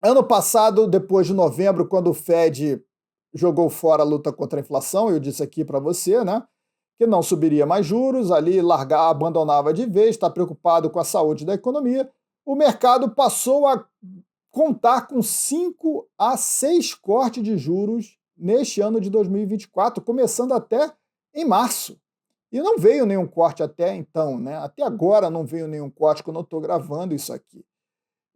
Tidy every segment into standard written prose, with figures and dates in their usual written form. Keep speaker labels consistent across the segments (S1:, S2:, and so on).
S1: Ano passado, depois de novembro, quando o Fed jogou fora a luta contra a inflação, eu disse aqui para você, né, que não subiria mais juros, ali largar, abandonava de vez, está preocupado com a saúde da economia. O mercado passou a contar com 5 a 6 cortes de juros neste ano de 2024, começando até em março. E não veio nenhum corte até então, né? Até agora não veio nenhum corte quando eu estou gravando isso aqui.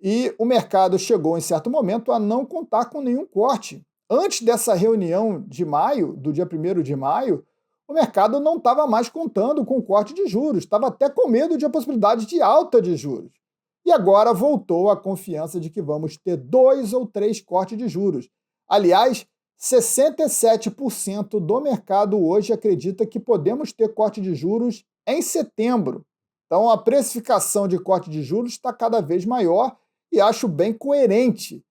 S1: E o mercado chegou, em certo momento, a não contar com nenhum corte. Antes dessa reunião de maio, do dia 1º de maio, o mercado não estava mais contando com corte de juros, estava até com medo de a possibilidade de alta de juros. E agora voltou a confiança de que vamos ter 2 ou 3 cortes de juros. Aliás, 67% do mercado hoje acredita que podemos ter corte de juros em setembro. Então, a precificação de corte de juros está cada vez maior e acho bem coerente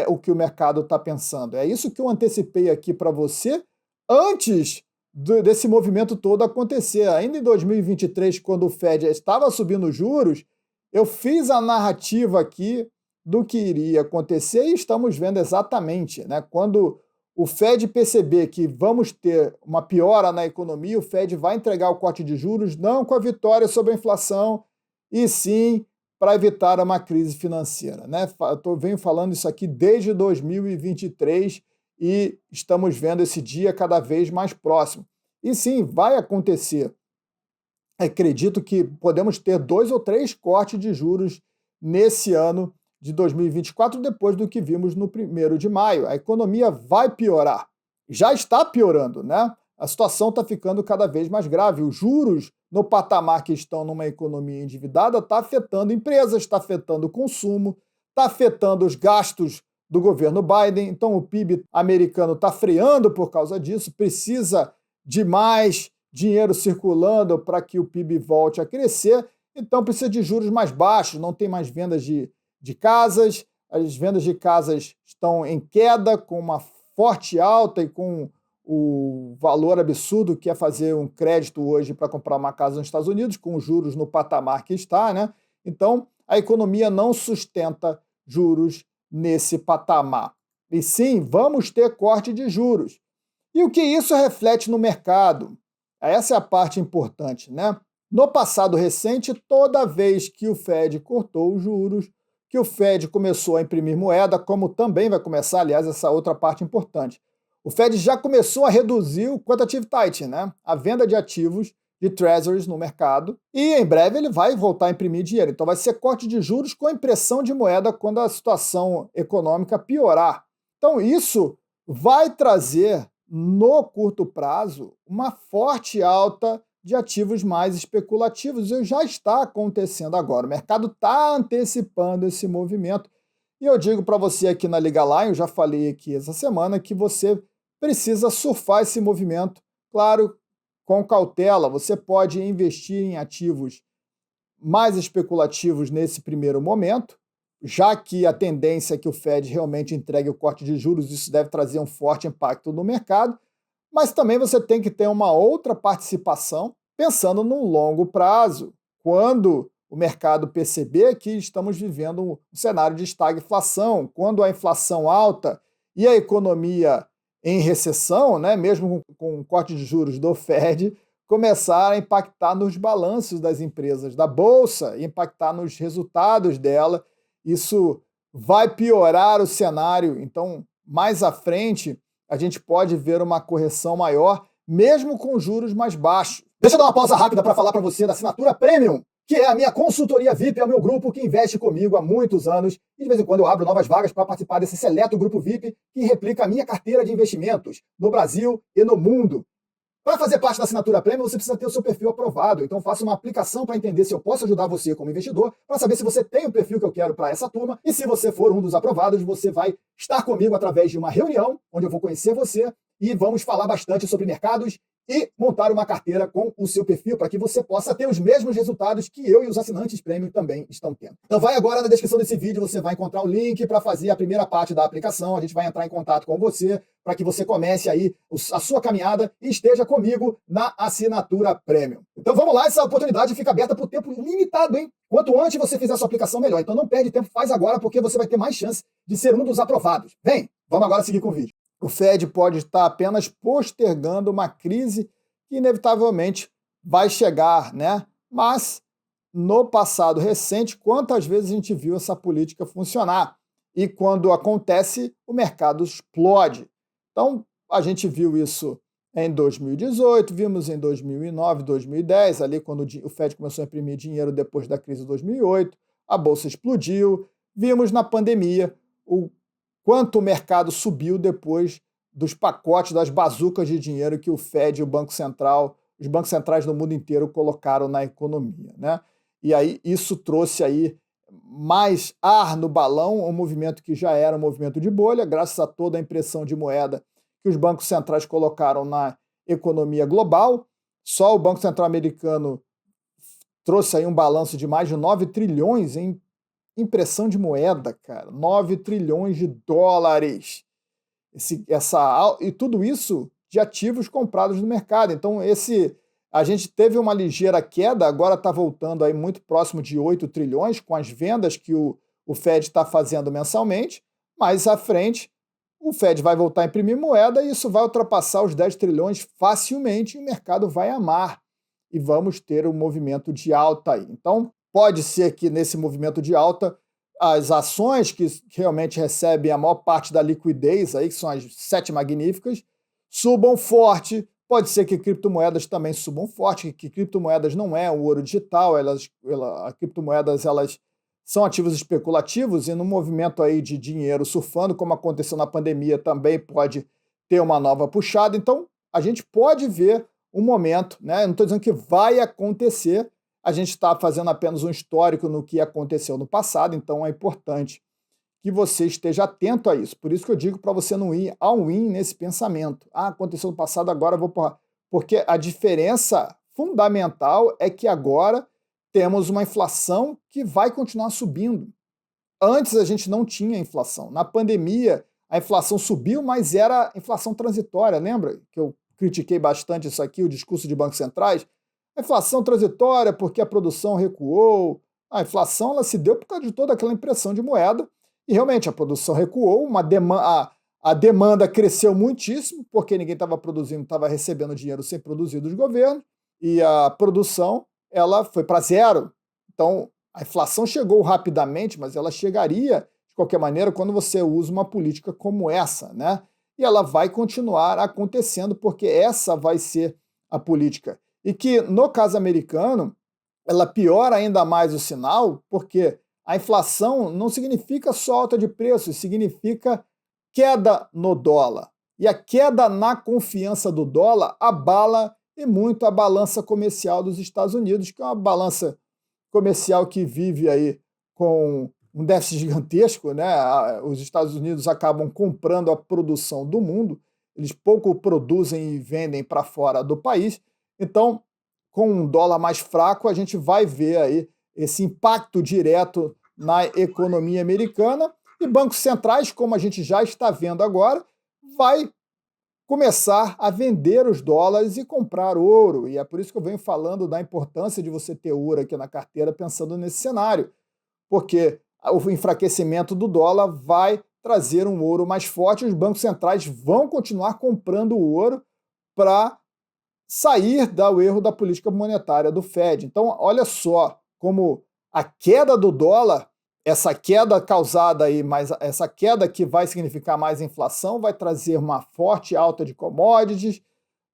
S1: o que o mercado está pensando. É isso que eu antecipei aqui para você antes desse movimento todo acontecer. Ainda em 2023, quando o Fed estava subindo juros, eu fiz a narrativa aqui do que iria acontecer e estamos vendo exatamente, né? Quando o Fed perceber que vamos ter uma piora na economia, o Fed vai entregar o corte de juros, não com a vitória sobre a inflação, e sim para evitar uma crise financeira, né? Venho falando isso aqui desde 2023 e estamos vendo esse dia cada vez mais próximo. E sim, vai acontecer. Acredito que podemos ter 2 ou 3 cortes de juros nesse ano de 2024, depois do que vimos no 1º de maio. A economia vai piorar. Já está piorando, né? A situação está ficando cada vez mais grave. Os juros no patamar que estão numa economia endividada está afetando empresas, está afetando o consumo, está afetando os gastos do governo Biden. Então, o PIB americano está freando por causa disso, precisa de mais dinheiro circulando para que o PIB volte a crescer. Então, precisa de juros mais baixos, não tem mais vendas de casas, as vendas de casas estão em queda, com uma forte alta e com o valor absurdo que é fazer um crédito hoje para comprar uma casa nos Estados Unidos, com os juros no patamar que está, né? Então, a economia não sustenta juros nesse patamar. E sim, vamos ter corte de juros. E o que isso reflete no mercado? Essa é a parte importante, né? No passado recente, toda vez que o Fed cortou os juros, que o Fed começou a imprimir moeda, como também vai começar, aliás, essa outra parte importante. O Fed já começou a reduzir o quantitative tightening, né? A venda de ativos de treasuries no mercado, e em breve ele vai voltar a imprimir dinheiro. Então vai ser corte de juros com impressão de moeda quando a situação econômica piorar. Então isso vai trazer, no curto prazo, uma forte alta de ativos mais especulativos. E já está acontecendo agora. O mercado está antecipando esse movimento. E eu digo para você aqui na Liga Line, eu já falei aqui essa semana, que você precisa surfar esse movimento, claro, com cautela. Você pode investir em ativos mais especulativos nesse primeiro momento, já que a tendência é que o Fed realmente entregue o corte de juros, isso deve trazer um forte impacto no mercado, mas também você tem que ter uma outra participação pensando no longo prazo, quando o mercado perceber que estamos vivendo um cenário de estagflação, quando a inflação alta e a economia em recessão, né, mesmo com o corte de juros do Fed, começar a impactar nos balanços das empresas da Bolsa, impactar nos resultados dela. Isso vai piorar o cenário. Então, mais à frente, a gente pode ver uma correção maior, mesmo com juros mais baixos. Deixa eu dar uma pausa rápida para falar para você da assinatura Premium, que é a minha consultoria VIP, é o meu grupo que investe comigo há muitos anos, e de vez em quando eu abro novas vagas para participar desse seleto grupo VIP que replica a minha carteira de investimentos no Brasil e no mundo. Para fazer parte da assinatura Premium, você precisa ter o seu perfil aprovado. Então, faça uma aplicação para entender se eu posso ajudar você como investidor, para saber se você tem o perfil que eu quero para essa turma. E se você for um dos aprovados, você vai estar comigo através de uma reunião, onde eu vou conhecer você e vamos falar bastante sobre mercados e montar uma carteira com o seu perfil para que você possa ter os mesmos resultados que eu e os assinantes Premium também estão tendo. Então vai agora na descrição desse vídeo, você vai encontrar o link para fazer a primeira parte da aplicação. A gente vai entrar em contato com você para que você comece aí a sua caminhada e esteja comigo na assinatura Premium. Então vamos lá, essa oportunidade fica aberta por tempo limitado, hein? Quanto antes você fizer a sua aplicação, melhor. Então não perde tempo, faz agora, porque você vai ter mais chance de ser um dos aprovados. Vem, vamos agora seguir com o vídeo. O Fed pode estar apenas postergando uma crise que inevitavelmente vai chegar, né? Mas no passado recente, quantas vezes a gente viu essa política funcionar? E quando acontece, o mercado explode. Então, a gente viu isso em 2018, vimos em 2009, 2010, ali quando o Fed começou a imprimir dinheiro depois da crise de 2008, a bolsa explodiu, vimos na pandemia o quanto o mercado subiu depois dos pacotes, das bazucas de dinheiro que o Fed e o Banco Central, os bancos centrais do mundo inteiro colocaram na economia, né? E aí isso trouxe aí mais ar no balão, um movimento que já era um movimento de bolha, graças a toda a impressão de moeda que os bancos centrais colocaram na economia global. Só o Banco Central americano trouxe aí um balanço de mais de 9 trilhões em impressão de moeda, cara. 9 trilhões de dólares. E tudo isso de ativos comprados no mercado. Então, a gente teve uma ligeira queda, agora está voltando aí muito próximo de 8 trilhões, com as vendas que o Fed está fazendo mensalmente. Mais à frente, o Fed vai voltar a imprimir moeda e isso vai ultrapassar os 10 trilhões facilmente e o mercado vai amar. E vamos ter um movimento de alta aí. Então, pode ser que nesse movimento de alta, as ações que realmente recebem a maior parte da liquidez, aí, que são as 7 magníficas, subam forte. Pode ser que criptomoedas também subam forte, que criptomoedas não é o ouro digital, as criptomoedas elas são ativos especulativos e no movimento aí de dinheiro surfando, como aconteceu na pandemia, também pode ter uma nova puxada. Então, a gente pode ver um momento, né? Eu não estou dizendo que vai acontecer, a gente está fazendo apenas um histórico no que aconteceu no passado, então é importante que você esteja atento a isso. Por isso que eu digo para você não ir all-in nesse pensamento. Ah, aconteceu no passado, agora eu vou porra. Porque a diferença fundamental é que agora temos uma inflação que vai continuar subindo. Antes a gente não tinha inflação. Na pandemia, a inflação subiu, mas era inflação transitória. Lembra que eu critiquei bastante isso aqui, o discurso de bancos centrais? A inflação transitória porque a produção recuou. A inflação ela se deu por causa de toda aquela impressão de moeda. E realmente a produção recuou, a demanda cresceu muitíssimo, porque ninguém estava produzindo, estava recebendo dinheiro sem produzir dos governos, e a produção ela foi para zero. Então, a inflação chegou rapidamente, mas ela chegaria, de qualquer maneira, quando você usa uma política como essa, né? E ela vai continuar acontecendo, porque essa vai ser a política. E que, no caso americano, ela piora ainda mais o sinal, porque a inflação não significa só alta de preços, significa queda no dólar. E a queda na confiança do dólar abala e muito a balança comercial dos Estados Unidos, que é uma balança comercial que vive aí com um déficit gigantesco, né? Os Estados Unidos acabam comprando a produção do mundo, eles pouco produzem e vendem para fora do país. Então, com um dólar mais fraco, a gente vai ver aí esse impacto direto na economia americana e bancos centrais, como a gente já está vendo agora, vai começar a vender os dólares e comprar ouro. E é por isso que eu venho falando da importância de você ter ouro aqui na carteira pensando nesse cenário, porque o enfraquecimento do dólar vai trazer um ouro mais forte e os bancos centrais vão continuar comprando o ouro para sair do erro da política monetária do Fed. Então, olha só como a queda do dólar, essa queda causada aí, essa queda que vai significar mais inflação, vai trazer uma forte alta de commodities,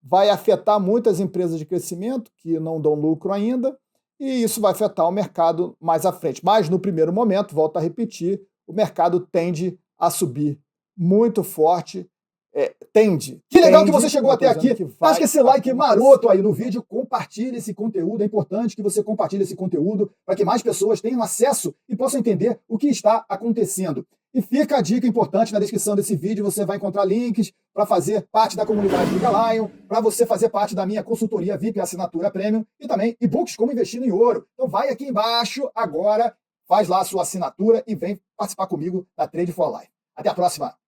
S1: vai afetar muitas empresas de crescimento que não dão lucro ainda, e isso vai afetar o mercado mais à frente. Mas no primeiro momento, volto a repetir, o mercado tende a subir muito forte. Tende. Que legal que você chegou até aqui. Acho que esse like maroto aí no vídeo, compartilhe esse conteúdo. É importante que você compartilhe esse conteúdo para que mais pessoas tenham acesso e possam entender o que está acontecendo. E fica a dica importante na descrição desse vídeo, você vai encontrar links para fazer parte da comunidade Giga Lion, para você fazer parte da minha consultoria VIP Assinatura Premium e também e-books como investir em ouro. Então vai aqui embaixo agora, faz lá a sua assinatura e vem participar comigo da Trade for Life. Até a próxima!